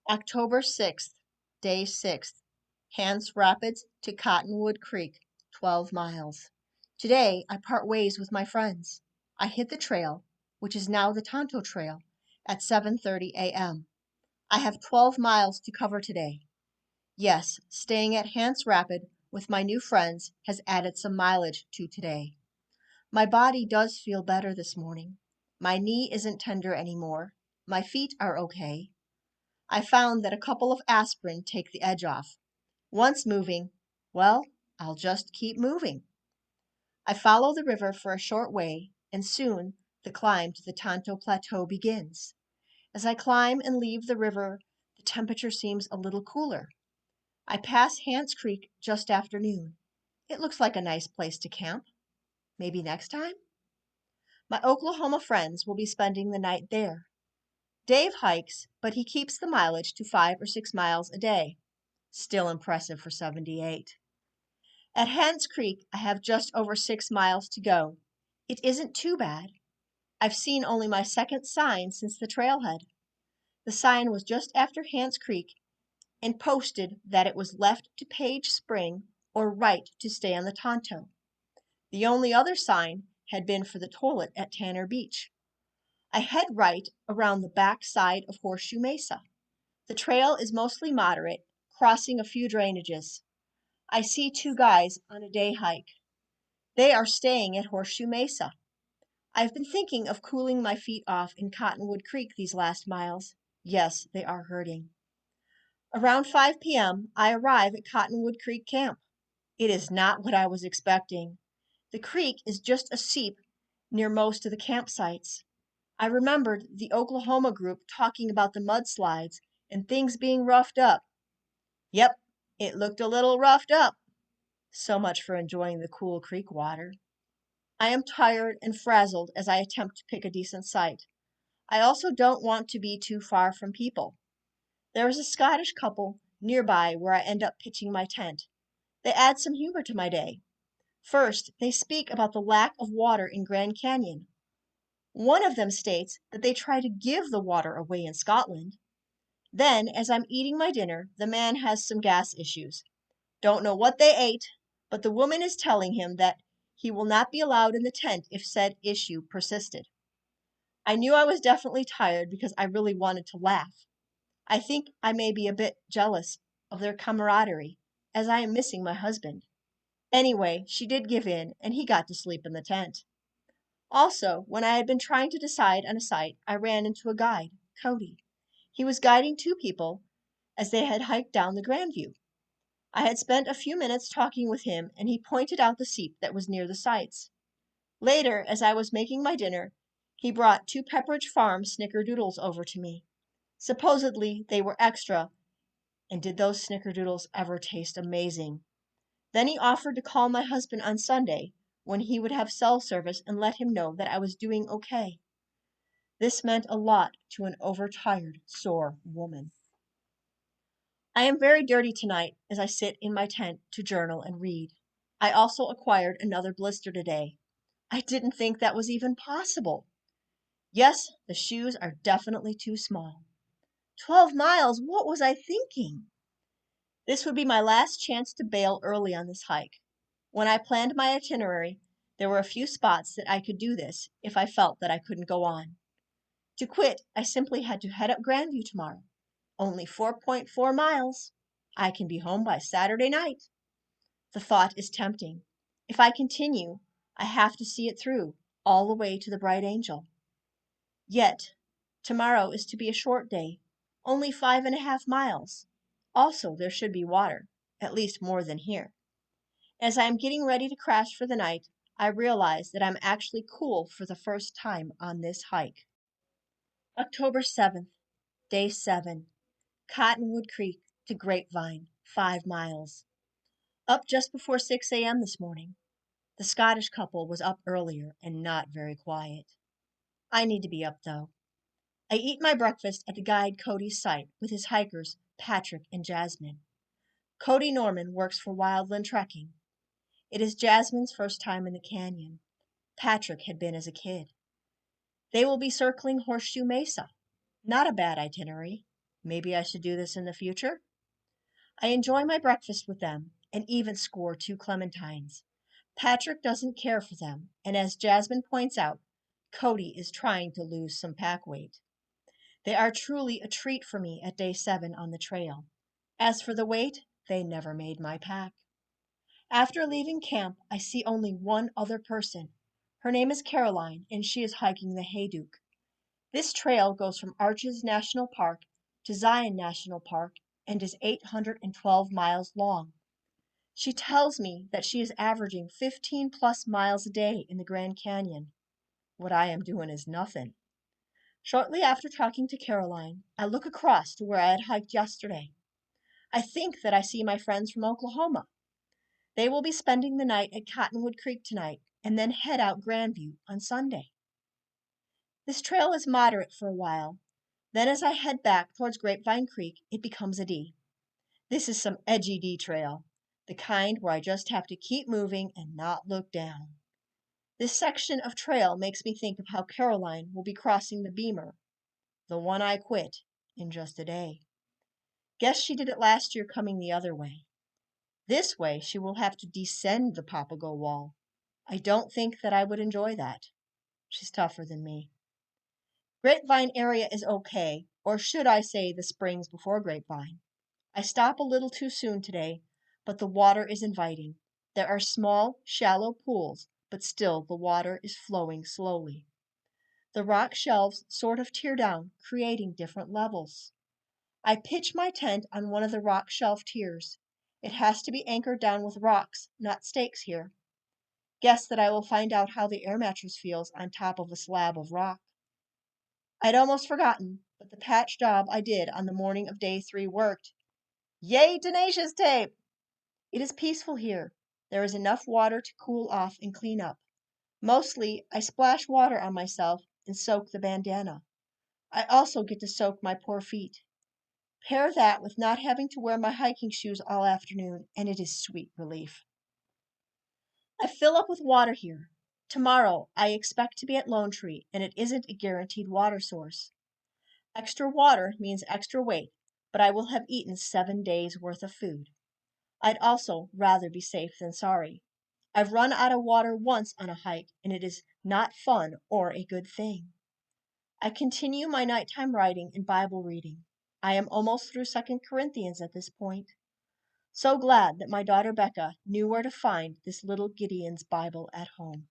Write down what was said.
October 6th, day 6th, Hance Rapids to Cottonwood Creek, 12 miles. Today, I part ways with my friends. I hit the trail, which is now the Tonto Trail, at 7:30 a.m. I have 12 miles to cover today. Yes, staying at Hance Rapid with my new friends has added some mileage to today. My body does feel better this morning. My knee isn't tender anymore. My feet are okay. I found that a couple of aspirin take the edge off. Once moving, well, I'll just keep moving. I follow the river for a short way, and soon the climb to the Tonto Plateau begins. As I climb and leave the river, the temperature seems a little cooler. I pass Hance Creek just after noon. It looks like a nice place to camp. Maybe next time? My Oklahoma friends will be spending the night there. Dave hikes, but he keeps the mileage to 5 or 6 miles a day. Still impressive for 78. At Hance Creek, I have just over 6 miles to go. It isn't too bad. I've seen only my second sign since the trailhead. The sign was just after Hance Creek and posted that it was left to Page Spring or right to stay on the Tonto. The only other sign had been for the toilet at Tanner Beach. I head right around the back side of Horseshoe Mesa. The trail is mostly moderate, crossing a few drainages. I see two guys on a day hike. They are staying at Horseshoe Mesa. I've been thinking of cooling my feet off in Cottonwood Creek these last miles. Yes, they are hurting. Around 5 p.m., I arrive at Cottonwood Creek Camp. It is not what I was expecting. The creek is just a seep near most of the campsites. I remembered the Oklahoma group talking about the mudslides and things being roughed up. Yep, it looked a little roughed up. So much for enjoying the cool creek water. I am tired and frazzled as I attempt to pick a decent site. I also don't want to be too far from people. There is a Scottish couple nearby where I end up pitching my tent. They add some humor to my day. First, they speak about the lack of water in Grand Canyon. One of them states that they try to give the water away in Scotland. Then, as I'm eating my dinner, the man has some gas issues. Don't know what they ate, but the woman is telling him that he will not be allowed in the tent if said issue persisted. I knew I was definitely tired because I really wanted to laugh. I think I may be a bit jealous of their camaraderie, as I am missing my husband. Anyway, she did give in, and he got to sleep in the tent. Also, when I had been trying to decide on a site, I ran into a guide, Cody. He was guiding two people as they had hiked down the Grandview. I had spent a few minutes talking with him, and he pointed out the seep that was near the sites. Later, as I was making my dinner, he brought 2 Pepperidge Farm snickerdoodles over to me. Supposedly, they were extra, and did those snickerdoodles ever taste amazing? Then he offered to call my husband on Sunday, when he would have cell service, and let him know that I was doing okay. This meant a lot to an overtired, sore woman. I am very dirty tonight as I sit in my tent to journal and read. I also acquired another blister today. I didn't think that was even possible. Yes, the shoes are definitely too small. 12 miles, what was I thinking? This would be my last chance to bail early on this hike. When I planned my itinerary, there were a few spots that I could do this if I felt that I couldn't go on. To quit, I simply had to head up Grandview tomorrow. Only 4.4 miles. I can be home by Saturday night. The thought is tempting. If I continue, I have to see it through, all the way to the Bright Angel. Yet, tomorrow is to be a short day, only 5.5 miles. Also, there should be water, at least more than here. As I am getting ready to crash for the night, I realize that I'm actually cool for the first time on this hike. October 7th, day 7, Cottonwood Creek to Grapevine, 5 miles. Up just before 6 a.m. this morning. The Scottish couple was up earlier and not very quiet. I need to be up though. I eat my breakfast at the guide Cody's site with his hikers, Patrick and Jasmine. Cody Norman works for Wildland Trekking. It is Jasmine's first time in the canyon. Patrick had been as a kid. They will be circling Horseshoe Mesa. Not a bad itinerary. Maybe I should do this in the future? I enjoy my breakfast with them and even score 2 clementines. Patrick doesn't care for them, and as Jasmine points out, Cody is trying to lose some pack weight. They are truly a treat for me at day 7 on the trail. As for the weight, they never made my pack. After leaving camp, I see only one other person. Her name is Caroline, and she is hiking the Hayduke. This trail goes from Arches National Park to Zion National Park and is 812 miles long. She tells me that she is averaging 15 plus miles a day in the Grand Canyon. What I am doing is nothing. Shortly after talking to Caroline, I look across to where I had hiked yesterday. I think that I see my friends from Oklahoma. They will be spending the night at Cottonwood Creek tonight and then head out Grandview on Sunday. This trail is moderate for a while. Then as I head back towards Grapevine Creek, it becomes a D. This is some edgy D trail, the kind where I just have to keep moving and not look down. This section of trail makes me think of how Caroline will be crossing the Beamer, the one I quit, in just a day. Guess she did it last year coming the other way. This way she will have to descend the Papago wall. I don't think that I would enjoy that. She's tougher than me. Grapevine area is okay, or should I say the springs before Grapevine. I stop a little too soon today, but the water is inviting. There are small, shallow pools, but still the water is flowing slowly. The rock shelves sort of tear down, creating different levels. I pitch my tent on one of the rock shelf tiers. It has to be anchored down with rocks, not stakes here. Guess that I will find out how the air mattress feels on top of a slab of rock. I'd almost forgotten, but the patch job I did on the morning of day 3 worked. Yay, tenacious tape! It is peaceful here. There is enough water to cool off and clean up. Mostly, I splash water on myself and soak the bandana. I also get to soak my poor feet. Pair that with not having to wear my hiking shoes all afternoon, and it is sweet relief. I fill up with water here. Tomorrow, I expect to be at Lone Tree, and it isn't a guaranteed water source. Extra water means extra weight, but I will have eaten 7 days' worth of food. I'd also rather be safe than sorry. I've run out of water once on a hike, and it is not fun or a good thing. I continue my nighttime writing and Bible reading. I am almost through 2 Corinthians at this point. So glad that my daughter Becca knew where to find this little Gideon's Bible at home.